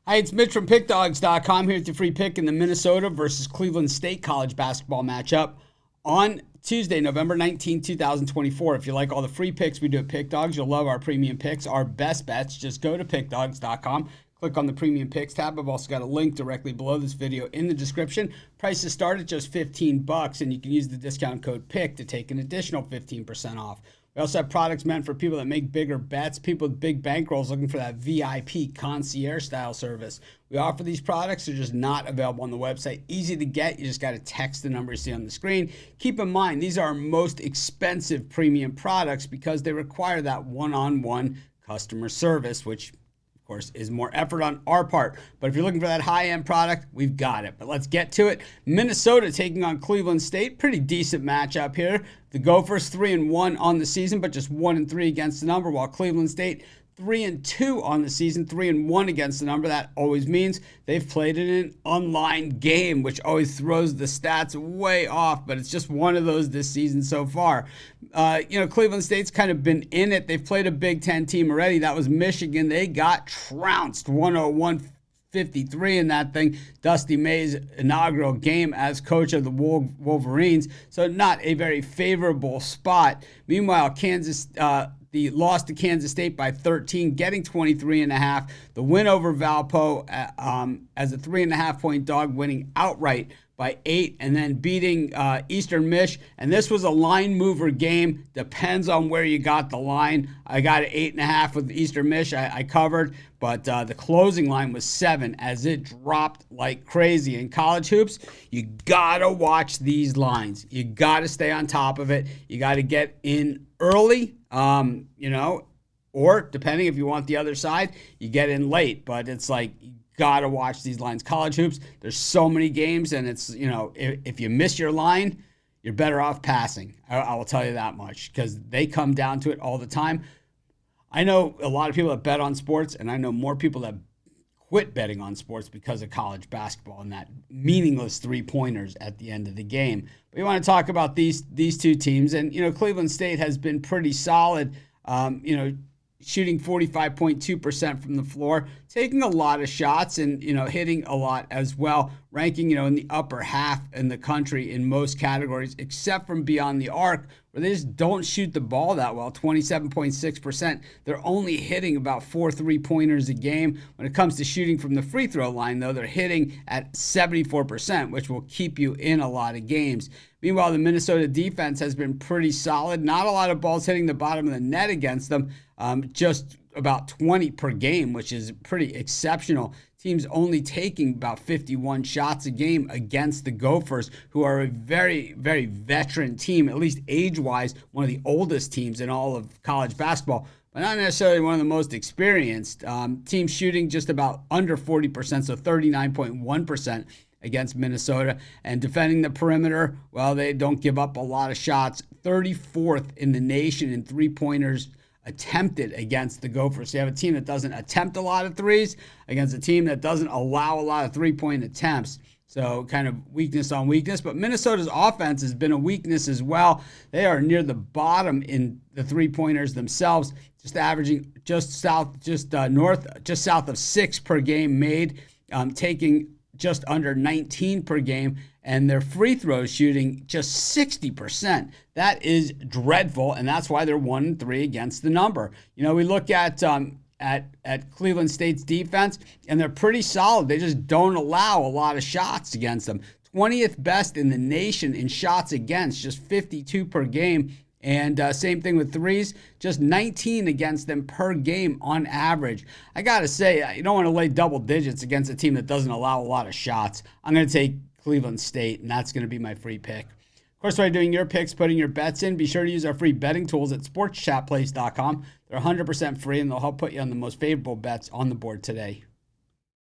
Hi, it's Mitch from Pickdawgz.com here with your free pick in the Minnesota versus Cleveland State college basketball matchup on Tuesday, November 19, 2024. If you like all the free picks we do at Pickdawgz, you'll love our premium picks, our best bets. Just go to Pickdawgz.com, click on the premium picks tab. I've also got a link directly below this video in the description. Prices start at just $15, and you can use the discount code PICK to take an additional 15% off. We also have products meant for people that make bigger bets, people with big bankrolls looking for that VIP concierge style service. We offer these products. They're just not available on the website. Easy to get. You just got to text the number you see on the screen. Keep in mind, these are our most expensive premium products because they require that one-on-one customer service, which of course, is more effort on our part. But if you're looking for that high-end product, we've got it. But let's get to it. Minnesota taking on Cleveland State. Pretty decent matchup here. The Gophers 3-1 on the season, but just 1-3 against the number, while Cleveland State 3-2 on the season, 3-1 against the number. That always means they've played in an online game, which always throws the stats way off, but it's just one of those this season so far. Cleveland State's kind of been in it. They've played a Big Ten team already. That was Michigan. They got trounced 101-53 in that thing. Dusty May's inaugural game as coach of the Wolverines. So not a very favorable spot. Meanwhile, the loss to Kansas State by 13, getting 23.5. The win over Valpo as a 3.5-point dog, winning outright by 8, and then beating Eastern Mich. And this was a line mover game. Depends on where you got the line. I got it 8.5 with Eastern Mich. I covered, but the closing line was 7 as it dropped like crazy. In college hoops, you gotta watch these lines. You gotta stay on top of it. You gotta get in early. Or depending if you want the other side, you get in late. But it's like, you gotta watch these lines. College hoops, there's so many games, and it's, if you miss your line, you're better off passing. I will tell you that much, because they come down to it all the time. I know a lot of people that bet on sports, and I know more people that quit betting on sports because of college basketball and that meaningless three-pointers at the end of the game. But we want to talk about these two teams. And, Cleveland State has been pretty solid, shooting 45.2% from the floor, taking a lot of shots and, hitting a lot as well, ranking, in the upper half in the country in most categories, except from beyond the arc, where they just don't shoot the ball that well, 27.6%. They're only hitting about 4 3-pointers a game. When it comes to shooting from the free throw line, though, they're hitting at 74%, which will keep you in a lot of games. Meanwhile, the Minnesota defense has been pretty solid. Not a lot of balls hitting the bottom of the net against them, just about 20 per game, which is pretty exceptional. Teams only taking about 51 shots a game against the Gophers, who are a very, very veteran team, at least age-wise, one of the oldest teams in all of college basketball, but not necessarily one of the most experienced. Team shooting just about under 40%, so 39.1% against Minnesota. And defending the perimeter, well, they don't give up a lot of shots. 34th in the nation in three-pointers attempted against the Gophers. So you have a team that doesn't attempt a lot of threes against a team that doesn't allow a lot of three-point attempts. So kind of weakness on weakness. But Minnesota's offense has been a weakness as well. They are near the bottom in the three-pointers themselves, just averaging just south of 6 per game made, taking just under 19 per game, and their free throws shooting just 60%. That is dreadful, and that's why they're 1-3 against the number. We look at Cleveland State's defense, and they're pretty solid. They just don't allow a lot of shots against them. 20th best in the nation in shots against, just 52 per game. And same thing with threes, just 19 against them per game on average. I got to say, you don't want to lay double digits against a team that doesn't allow a lot of shots. I'm going to take Cleveland State, and that's going to be my free pick. Of course, while you're doing your picks, putting your bets in, be sure to use our free betting tools at sportschatplace.com. They're 100% free, and they'll help put you on the most favorable bets on the board today.